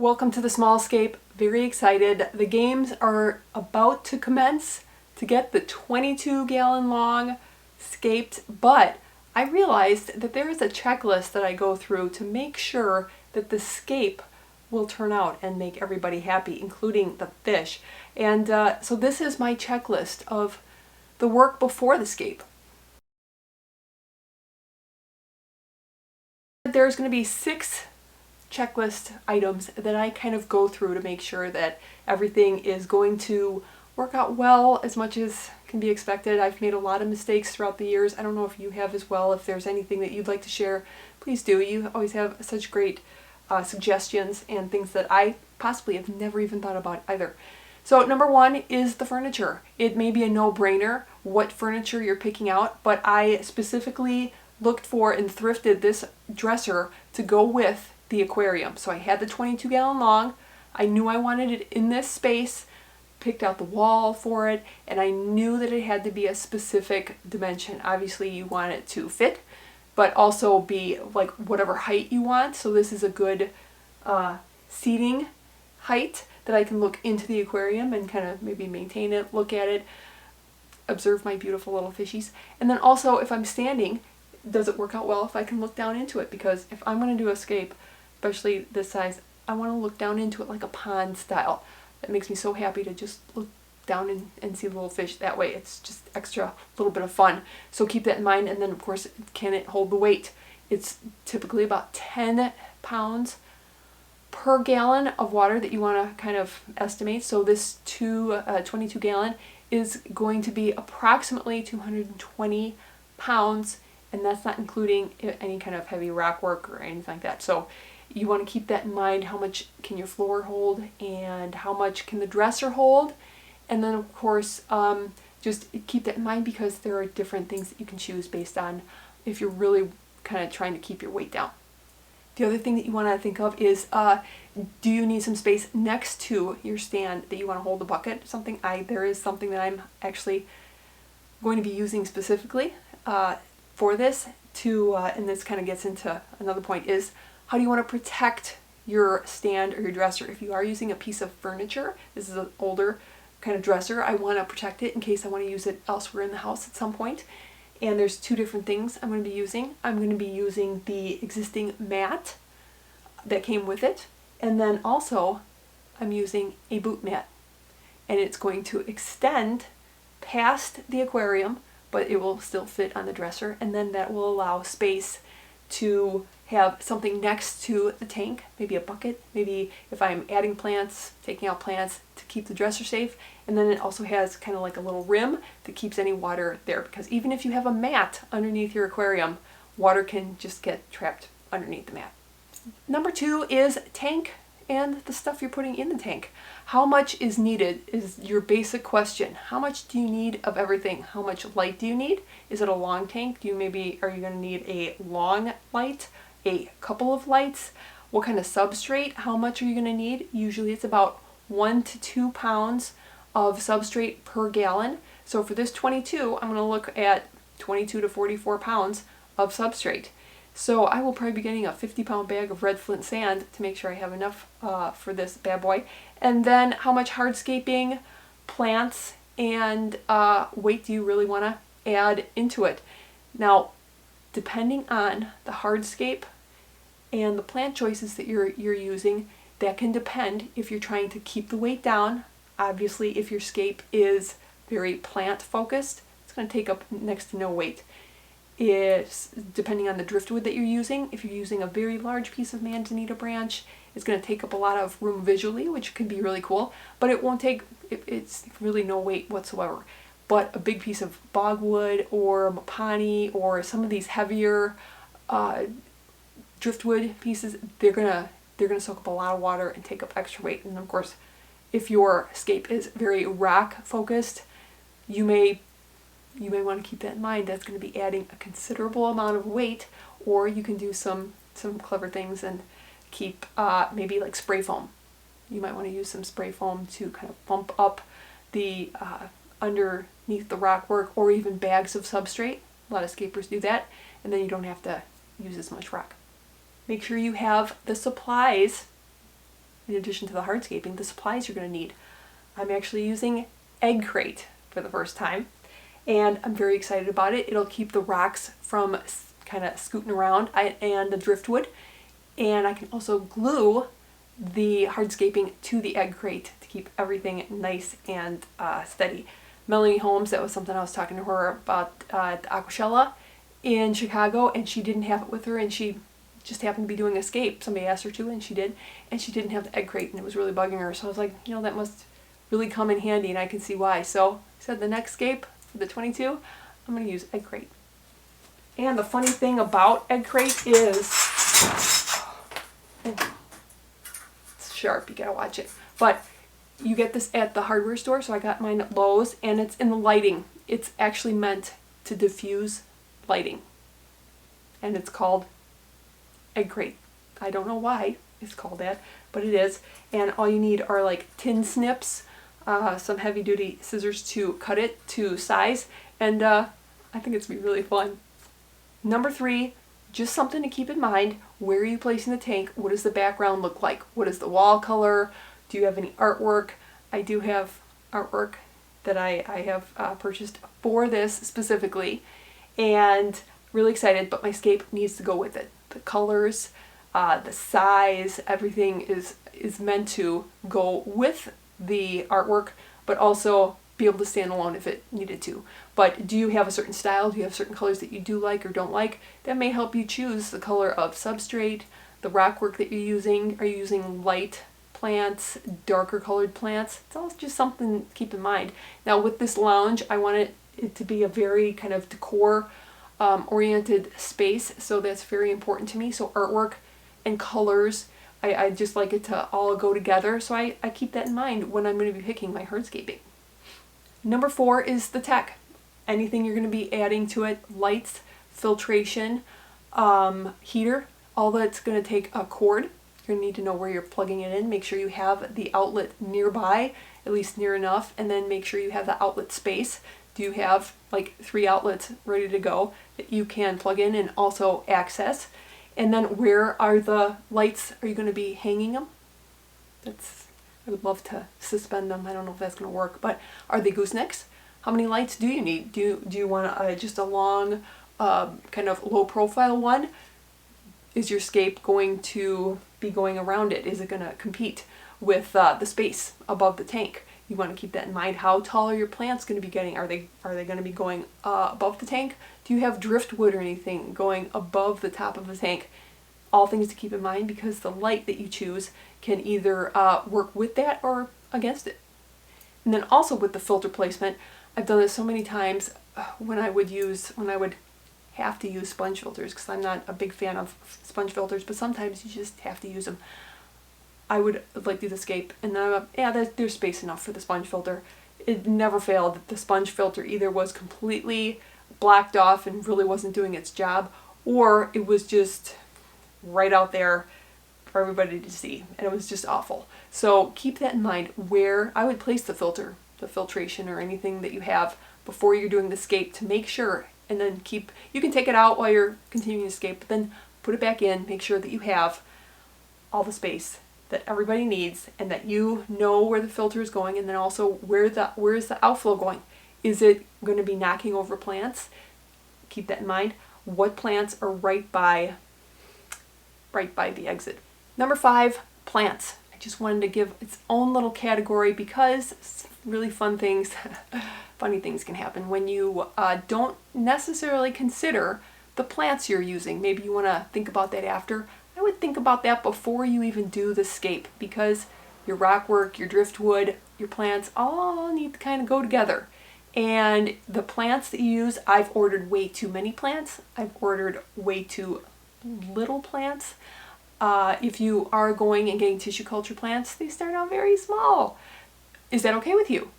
Welcome to the small Scape. Very excited. The games are about to commence to get the 22-gallon long Scaped, but I realized that there is a checklist that I go through to make sure that the Scape will turn out and make everybody happy, including the fish. And so this is my checklist of the work before the Scape. There's going to be 6 checklist items that I kind of go through to make sure that everything is going to work out well as much as can be expected. I've made a lot of mistakes throughout the years. I don't know if you have as well. If there's anything that you'd like to share, please do. You always have such great suggestions and things that I possibly have never even thought about either. So number 1 is the furniture. It may be a no-brainer what furniture you're picking out, but I specifically looked for and thrifted this dresser to go with the aquarium. So I had the 22-gallon long. I knew I wanted it in this space, picked out the wall for it, and I knew that it had to be a specific dimension. Obviously you want it to fit, but also be like whatever height you want. So this is a good seating height that I can look into the aquarium and kind of maybe maintain it, look at it, observe my beautiful little fishies. And then also if I'm standing, does it work out well if I can look down into it? Because if I'm going to do a Scape, especially this size, I want to look down into it like a pond style. That makes me so happy to just look down and see little fish that way. It's just extra little bit of fun. So keep that in mind. And then of course, can it hold the weight? It's typically about 10 pounds per gallon of water that you want to kind of estimate. So this 22-gallon is going to be approximately 220 pounds, and that's not including any kind of heavy rock work or anything like that. So you want to keep that in mind. How much can your floor hold and how much can the dresser hold? And then of course, just keep that in mind because there are different things that you can choose based on if you're really kind of trying to keep your weight down. The other thing that you want to think of is, do you need some space next to your stand that you want to hold the bucket? There is something that I'm actually going to be using specifically for this and this kind of gets into another point, is how do you want to protect your stand or your dresser? If you are using a piece of furniture, this is an older kind of dresser, I want to protect it in case I want to use it elsewhere in the house at some point. And there's 2 different things I'm going to be using. I'm going to be using the existing mat that came with it, and then also I'm using a boot mat, and it's going to extend past the aquarium, but it will still fit on the dresser, and then that will allow space to have something next to the tank, maybe a bucket, maybe if I'm adding plants, taking out plants to keep the dresser safe. And then it also has kind of like a little rim that keeps any water there, because even if you have a mat underneath your aquarium, water can just get trapped underneath the mat. Number 2 is tank and the stuff you're putting in the tank. How much is needed is your basic question. How much do you need of everything? How much light do you need? Is it a long tank? Are you going to need a long light? A couple of lights? What kind of substrate? How much are you going to need? Usually it's about 1 to 2 pounds of substrate per gallon. So for this 22, I'm going to look at 22 to 44 pounds of substrate. So I will probably be getting a 50-pound bag of red flint sand to make sure I have enough for this bad boy. And then how much hardscaping, plants, and weight do you really want to add into it? Now, depending on the hardscape and the plant choices that you're using, that can depend if you're trying to keep the weight down. Obviously, if your Scape is very plant focused, it's going to take up next to no weight. It's depending on the driftwood that you're using. If you're using a very large piece of manzanita branch, it's going to take up a lot of room visually, which can be really cool, but it won't take, it's really no weight whatsoever. But a big piece of bogwood or mapani or some of these heavier driftwood pieces, they're gonna soak up a lot of water and take up extra weight. And of course, if your Scape is very rock focused, you may want to keep that in mind. That's going to be adding a considerable amount of weight. Or you can do some clever things and keep maybe like spray foam. You might want to use some spray foam to kind of bump up the underneath the rock work, or even bags of substrate. A lot of Scapers do that, and then you don't have to use as much rock. Make sure you have the supplies in addition to the hardscaping, the supplies you're going to need. I'm actually using egg crate for the first time, and I'm very excited about it. It'll keep the rocks from kind of scooting around and the driftwood, and I can also glue the hardscaping to the egg crate to keep everything nice and steady. Melanie Holmes, that was something I was talking to her about at the Aquashella in Chicago, and she didn't have it with her, and she just happened to be doing a Scape. Somebody asked her to, and she did, and she didn't have the egg crate, and it was really bugging her. So I was like, you know, that must really come in handy, and I can see why. So I said the next Scape for the 22, I'm going to use egg crate. And the funny thing about egg crate is, it's sharp, you gotta watch it, but you get this at the hardware store, so I got mine at Lowe's, and it's in the lighting. It's actually meant to diffuse lighting, and it's called egg crate. I don't know why it's called that, but it is. And all you need are like tin snips, some heavy duty scissors to cut it to size, and I think it's gonna be really fun. Number 3, just something to keep in mind. Where are you placing the tank? What does the background look like? What is the wall color? Do you have any artwork? I do have artwork that I have purchased for this specifically, and really excited, but my Scape needs to go with it. The colors, the size, everything is meant to go with the artwork, but also be able to stand alone if it needed to. But do you have a certain style? Do you have certain colors that you do like or don't like? That may help you choose the color of substrate, the rock work that you're using. Are you using light plants, darker colored plants? It's all just something to keep in mind. Now with this lounge, I want it to be a very kind of decor oriented space, so that's very important to me. So artwork and colors, I just like it to all go together, so I keep that in mind when I'm going to be picking my hardscaping. Number 4 is the tech. Anything you're going to be adding to it, lights, filtration, heater, all that's going to take a cord. You're going to need to know where you're plugging it in. Make sure you have the outlet nearby, at least near enough, and then make sure you have the outlet space. Do you have like 3 outlets ready to go that you can plug in and also access? And then where are the lights? Are you going to be hanging them? I would love to suspend them. I don't know if that's going to work, but are they goosenecks? How many lights do you need? Do you want just a long, kind of low profile one? Is your Scape going to be going around it? Is it going to compete with the space above the tank? You want to keep that in mind. How tall are your plants going to be getting? Are they going to be going above the tank? Do you have driftwood or anything going above the top of the tank? All things to keep in mind, because the light that you choose can either work with that or against it. And then also with the filter placement, I've done this so many times when I would have to use sponge filters, because I'm not a big fan of sponge filters, but sometimes you just have to use them. I would like do the Scape, and then there's space enough for the sponge filter. It never failed that the sponge filter either was completely blocked off and really wasn't doing its job, or it was just right out there for everybody to see, and it was just awful. So keep that in mind where I would place the filter, the filtration, or anything that you have before you're doing the Scape, to make sure, and then you can take it out while you're continuing the Scape, but then put it back in, make sure that you have all the space that everybody needs, and that you know where the filter is going, and then also where is the outflow going. Is it going to be knocking over plants? Keep that in mind. What plants are right by the exit. Number 5, plants. I just wanted to give its own little category, because really funny things can happen when you don't necessarily consider the plants you're using. Maybe you want to think about that after. I would think about that before you even do the Scape, because your rock work, your driftwood, your plants all need to kind of go together. And the plants that you use, I've ordered way too many plants. I've ordered way too little plants. If you are going and getting tissue culture plants, they start out very small. Is that okay with you?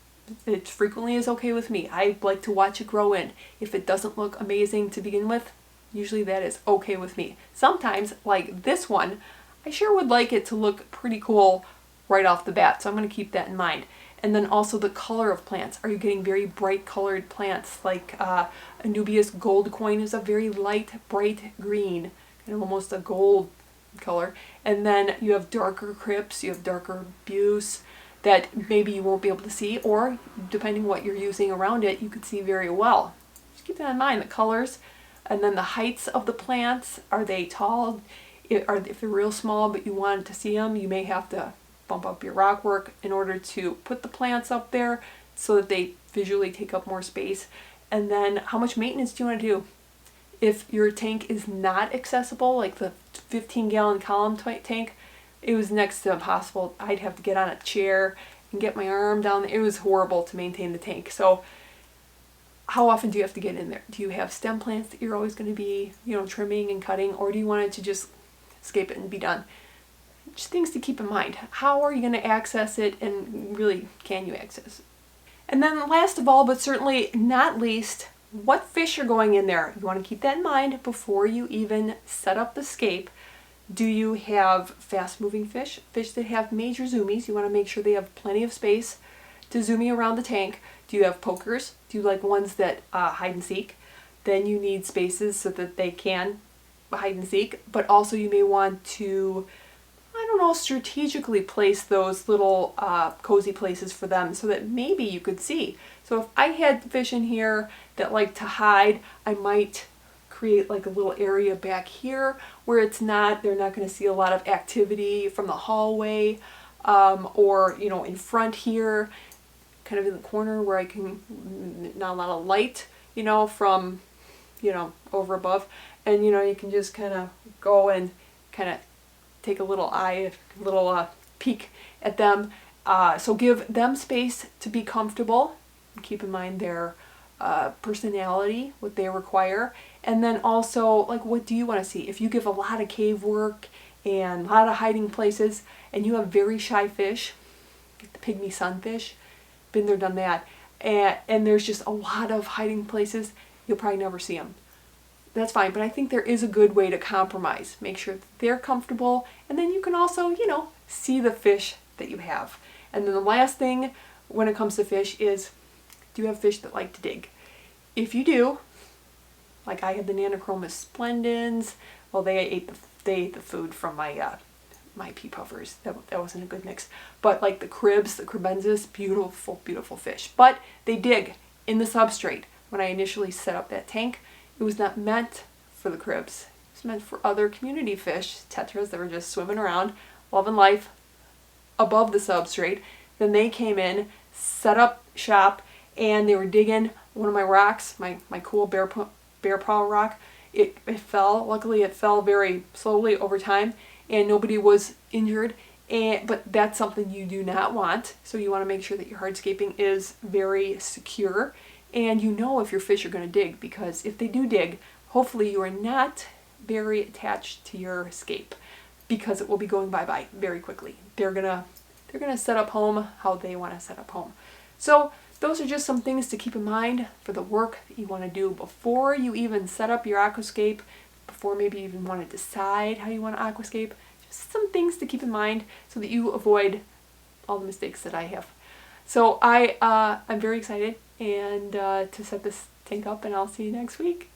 It frequently is okay with me. I like to watch it grow in. If it doesn't look amazing to begin with, usually that is okay with me. Sometimes, like this one, I sure would like it to look pretty cool right off the bat, so I'm going to keep that in mind. And then also the color of plants. Are you getting very bright colored plants? Like Anubias gold coin is a very light, bright green, kind of almost a gold color. And then you have darker crypts, you have darker buse that maybe you won't be able to see, or depending what you're using around it, you could see very well. Just keep that in mind, the colors. And then the heights of the plants. Are they tall? If they're real small but you want to see them, you may have to bump up your rock work in order to put the plants up there so that they visually take up more space. And then how much maintenance do you want to do? If your tank is not accessible, like the 15-gallon column tank, it was next to impossible. I'd have to get on a chair and get my arm down there. It was horrible to maintain the tank. So how often do you have to get in there? Do you have stem plants that you're always going to be, trimming and cutting, or do you want it to just escape it and be done? Just things to keep in mind. How are you going to access it, and really, can you access it? And then last of all, but certainly not least, what fish are going in there? You want to keep that in mind before you even set up the scape. Do you have fast-moving fish that have major zoomies? You want to make sure they have plenty of space to zoomie around the tank. Do you have pokers? Do you like ones that hide and seek? Then you need spaces so that they can hide and seek, but also you may want to, strategically place those little cozy places for them so that maybe you could see. So if I had fish in here that like to hide, I might create like a little area back here where they're not going to see a lot of activity from the hallway, or in front here, kind of in the corner where I can, not a lot of light, from, over above. And, you can just kind of go and kind of take a little peek at them. So give them space to be comfortable. Keep in mind their personality, what they require. And then also, like, what do you want to see? If you give a lot of cave work and a lot of hiding places, and you have very shy fish, like the pygmy sunfish, been there, done that, and there's just a lot of hiding places, you'll probably never see them. That's fine, but I think there is a good way to compromise. Make sure that they're comfortable, and then you can also, see the fish that you have. And then the last thing when it comes to fish is, do you have fish that like to dig? If you do, like I had the Nanochromis splendens, well, they ate the food from my my pea puffers. That wasn't a good mix. But like the cribs, the cribensis, beautiful, beautiful fish. But they dig in the substrate. When I initially set up that tank, it was not meant for the cribs. It was meant for other community fish, tetras that were just swimming around, loving life above the substrate. Then they came in, set up shop, and they were digging one of my rocks, my cool bear paw rock. It fell. Luckily, it fell very slowly over time, and nobody was injured. But that's something you do not want. So you want to make sure that your hardscaping is very secure, and if your fish are going to dig, because if they do dig, hopefully you are not very attached to your scape, because it will be going bye-bye very quickly. They're gonna set up home how they want to set up home. So those are just some things to keep in mind for the work that you want to do before you even set up your aquascape, before maybe you even want to decide how you want to aquascape. Just some things to keep in mind so that you avoid all the mistakes that I have. So I'm very excited and to set this tank up, and I'll see you next week.